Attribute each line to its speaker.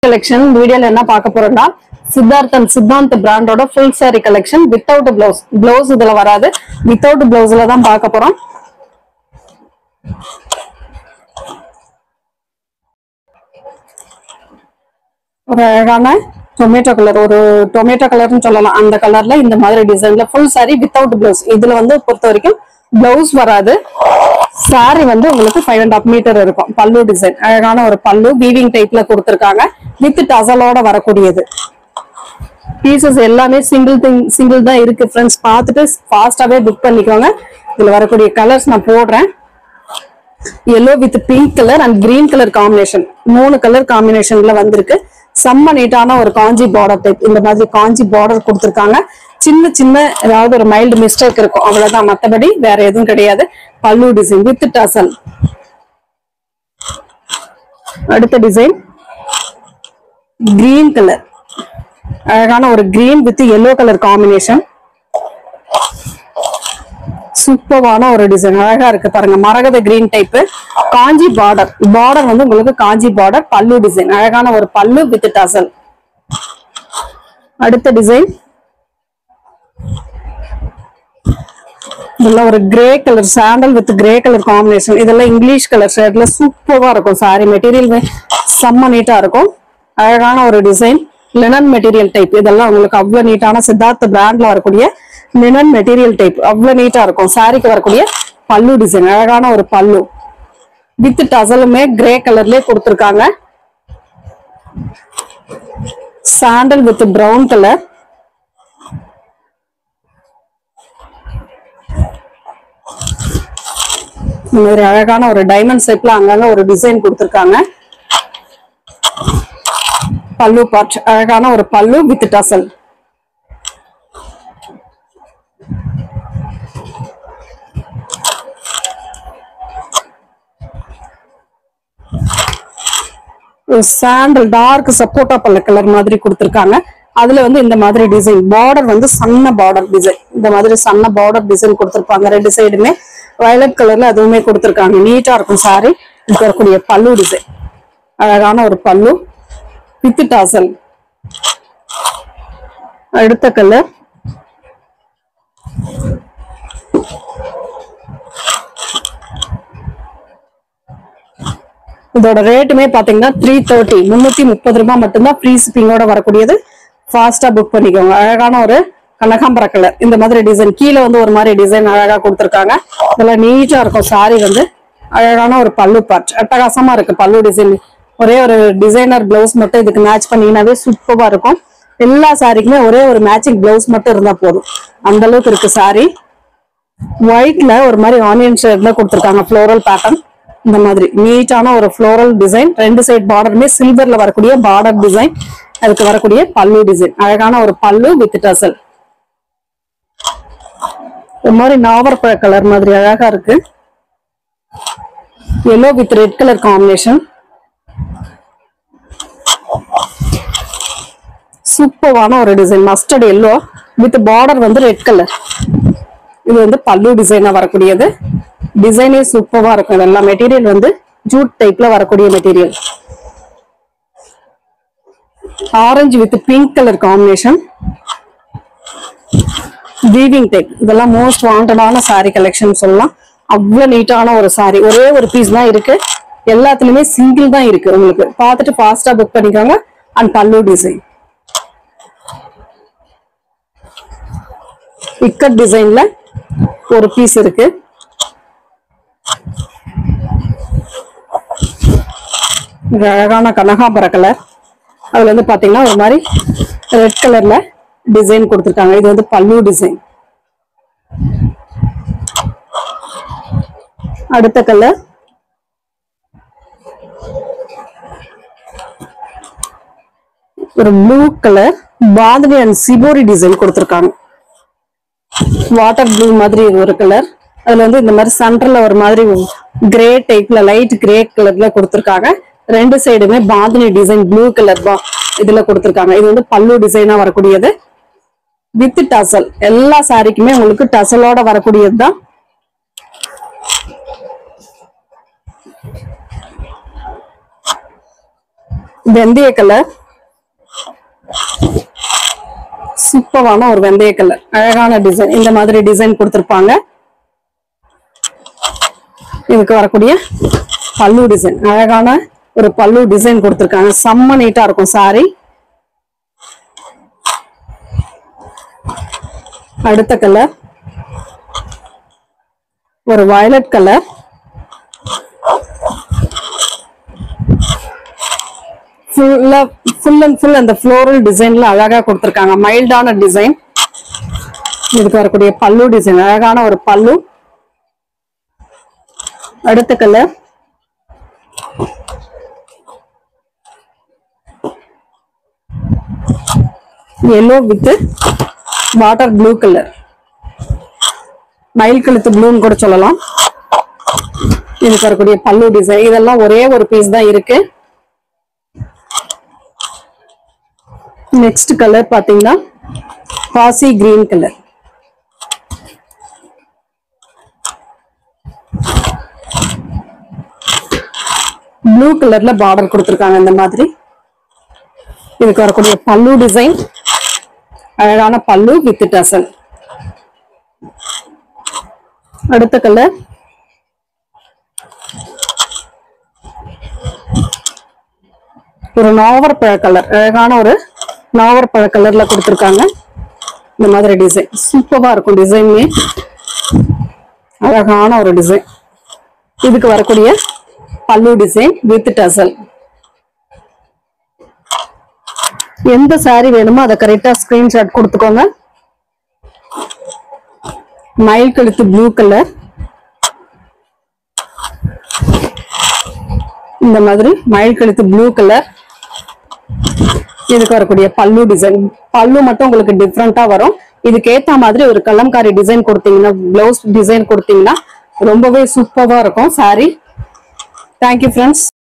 Speaker 1: collection வீடியோல என்ன பார்க்க போறோம்னா சித்தாந்த் பிராண்டோட full saree collection without blouse இதுல வராது without blouseல தான் பார்க்க போறோம். ஒரு அழகான டொமேட்டோ கலர், ஒரு டொமேட்டோ கலர்னு சொல்லலாம். அந்த கலர்ல இந்த மாதிரி டிசைன்ல full saree without blouse. இதுல வந்து பொறுத்த வரைக்கும் blouse வராது. saree வந்து உங்களுக்கு 5.5 மீட்டர் இருக்கும். பல்லு டிசைன் அழகான ஒரு பல்லு வீவிங் டைப்ல கொடுத்திருக்காங்க. வித் டசலோட வரக்கூடியது. பீசஸ் எல்லாமே சிங்கிள் தான் இருக்கு ஃப்ரெண்ட்ஸ். பார்த்துட்டு ஃபாஸ்டாவே புக் பண்ணிக்கோங்க. இதுல வரக்கூடிய கலர்ஸ் நான் போடுறேன். yellow with pink color and green color combination. 3 colour காம்பினேஷன்ல வந்திருக்கு. செம்ம நீட்டான ஒரு காஞ்சி பார்டர் டைப். இந்த மாதிரி காஞ்சி பார்டர் கொடுத்திருக்காங்க. சின்ன ஏதாவது ஒரு மைல்டு மிஸ்டேக் இருக்கும், அவ்வளவுதான். மற்றபடி வேற எதுவும் கிடையாது. பல்லு டிசைன் வித் டசல். அடுத்த டிசைன் கிரீன் கலர், அழகான ஒரு green with yellow colour combination. சூப்பரான ஒரு டிசைன், அழகா இருக்கு பாருங்க. மரகத கிரீன் டைப், காஞ்சி பார்டர் வந்து உங்களுக்கு காஞ்சி பார்டர். பல்லு டிசைன் அழகான ஒரு பல்லு வித் டசல். அடுத்த டிசைன் இதெல்லாம் ஒரு grey colour, sandal with grey colour combination. இதெல்லாம் இங்கிலீஷ் கலர் ஷேட்ல சூப்பரா இருக்கும். சாரி மெட்டீரியல் செம்ம நீட்டா இருக்கும். அழகான ஒரு டிசைன், லினன் மெட்டீரியல் டைப். இதெல்லாம் உங்களுக்கு அவ்வளவு நீட்டான சித்தார்த் பிராண்ட்ல வரக்கூடிய லினன் மெட்டீரியல் டைப். அவ்வளவு நீட்டா இருக்கும். சாரிக்கு வரக்கூடிய பல்லு டிசைன் அழகான ஒரு பல்லு வித் டசலுமே கிரே கலர்லயே கொடுத்திருக்காங்க. Sandal with brown colour. ஒரு அழகான ஒரு டைமண்ட் ஷேப்ல அங்கங்க ஒரு டிசைன் கொடுத்திருக்காங்க. பல்லு பார்ட் அழகான ஒரு பல்லு வித் டசல். சாண்டல் டார்க் சப்போட்டா பல்ல கலர் மாதிரி கொடுத்திருக்காங்க. அதுல வந்து இந்த மாதிரி டிசைன் பார்டர் வந்து சன்ன பார்டர் டிசைன். இந்த மாதிரி சன்ன பார்டர் டிசைன் கொடுத்திருப்பாங்க. ரெண்டு சைடுமே வயலட் கலர்ல அதுவுமே கொடுத்திருக்காங்க. நீட்டா இருக்கும் சாரி. இதுக்கு வரக்கூடிய பல்லு டிசைன் அழகான ஒரு பல்லு வித் டசல். அடுத்த கலர் இதோட ரேட்டுமே பாத்தீங்கன்னா 330 330 ரூபாய் மட்டும்தான். ஃப்ரீ ஷிப்பிங்கோட வரக்கூடியது. ஃபாஸ்டா புக் பண்ணிக்கோங்க. அழகான ஒரு கனகாம்பர கலர். இந்த மாதிரி டிசைன் கீழே வந்து ஒரு மாதிரி டிசைன் அழகா கொடுத்திருக்காங்க. இதெல்லாம் நீட்டா இருக்கும். சாரி வந்து அழகான ஒரு பல்லு பார்ட். அட்டகாசமா இருக்கு பல்லு டிசைன். ஒரே ஒரு டிசைனர் பிளவுஸ் மட்டும் இதுக்கு மேட்ச் பண்ணீங்கன்னாவே சூப்பரா இருக்கும். எல்லா சாரிக்குமே ஒரே ஒரு மேட்சிங் பிளவுஸ் மட்டும் இருந்தா போதும். அந்த அளவுக்கு இருக்கு சாரி. ஒயிட்ல ஒரு மாதிரி ஆனியன் ஷேட்ல கொடுத்திருக்காங்க. Floral pattern. இந்த மாதிரி நீட்டான ஒரு ஃப்ளோரல் டிசைன். ரெண்டு சைட் பார்டருமே சில்வர்ல வரக்கூடிய பார்டர் டிசைன். அதுக்கு வரக்கூடிய பல்லு டிசைன் அழகான ஒரு பல்லு வித் டசல். ஒரு மாதிரி நாவற்பழ கலர் மாதிரி அழகா இருக்கு. yellow with red colour combination. சூப்பரான ஒரு design. Mustard yellow with border வந்து ரெட் கலர். இது வந்து பல்லு டிசைனா வரக்கூடியது. டிசைனே சூப்பரா இருக்கும். இதெல்லாம் மெட்டீரியல் வந்து ஜூட் டைப்ல வரக்கூடிய material. Orange with pink colour combination. Weaving type. இதெல்லாம் மோஸ்ட் வாண்டடான சாரி கலெக்ஷன் சொல்லலாம். அவ்வளவு நீட்டான ஒரு சாரி. ஒரே ஒரு பீஸ் தான் இருக்கு. எல்லாத்துலயுமே சிங்கிள் தான் இருக்கு. உங்களுக்கு பார்த்துட்டு ஃபாஸ்டா புக் பண்ணிக்கோங்க. அண்ட் பல்லு டிசைன் இக்கட் டிசைன்ல ஒரு பீஸ் இருக்கு. அழகான கனகாம்பர கலர். அதுல வந்து பாத்தீங்கன்னா ஒரு மாதிரி ரெட் கலர்ல டிசைன் கொடுத்திருக்காங்க. இது வந்து பல்லு டிசைன். அடுத்த கலர் ஒரு blue colour. Bandhani and shibori design கொடுத்திருக்காங்க. வாட்டர் ப்ளூ மாதிரி ஒரு கலர். அதுல வந்து இந்த மாதிரி சென்டர்ல ஒரு மாதிரி கிரே டைப்ல லைட் கிரே கலர்ல கொடுத்திருக்காங்க. ரெண்டு சைடுமே பாந்தினி டிசைன் ப்ளூ கலர் இதுல கொடுத்திருக்காங்க. இது வந்து பல்லு டிசைனா வரக்கூடியது வித் டசல். எல்லா சாரிக்குமே உங்களுக்கு டசலோட வரக்கூடியது தான். வெந்தய கலர், சூப்பரான ஒரு வெந்தய கலர், அழகான டிசைன். இந்த மாதிரி டிசைன் கொடுத்திருப்பாங்க. இதுக்கு வரக்கூடிய பல்லு டிசைன், அழகான ஒரு பல்லு டிசைன் கொடுத்திருக்காங்க. செம்ம நீட்டா இருக்கும் சாரி. அடுத்த கலர் ஒரு violet colour, full and full அந்த ஃப்ளோரல் டிசைன்ல அழகா கொடுத்திருக்காங்க. மைல்டான டிசைன். இதுக்கு வரக்கூடிய பல்லு டிசைன், அழகான ஒரு பல்லு. அடுத்த colour yellow with water blue colour, மயில் கழுத்து ப்ளூன்னு கூட சொல்லலாம். இதுக்கு வரக்கூடிய பல்லு டிசைன். இதெல்லாம் ஒரே ஒரு பீஸ் தான் இருக்கு. நெக்ஸ்ட் கலர் பாத்தீங்கன்னா பாசி கிரீன் கலர். ப்ளூ கலர்ல பார்டர் கொடுத்திருக்காங்க இந்த மாதிரி. இதுக்கு வரக்கூடிய பல்லு டிசைன், அழகான பல்லு வித் டசல். அடுத்த கலர் ஒரு நாவற்பழ கலர், அழகான ஒரு நாவற்பழ கலர்ல கொடுத்திருக்காங்க. இந்த மாதிரி டிசைன் சூப்பரா இருக்கும். டிசைன்லயே அழகான ஒரு டிசைன். இதுக்கு வரக்கூடிய பல்லு டிசைன் வித் டசல். எந்த சாரி வேணுமோ அதை கரெக்டா ஸ்கிரீன்ஷாட் கொடுத்துக்கோங்க. மயில் கழுத்து ப்ளூ கலர், இந்த மாதிரி மயில் கழுத்து ப்ளூ கலர். இதுக்கு வரக்கூடிய பல்லு டிசைன், பல்லு மட்டும் உங்களுக்கு டிஃப்ரெண்டா வரும். இதுக்கு ஏத்த மாதிரி ஒரு கலம்காரி டிசைன் கொடுத்தீங்கன்னா, பிளவுஸ் டிசைன் கொடுத்தீங்கன்னா ரொம்பவே சூப்பரா இருக்கும் சாரி. Thank you friends.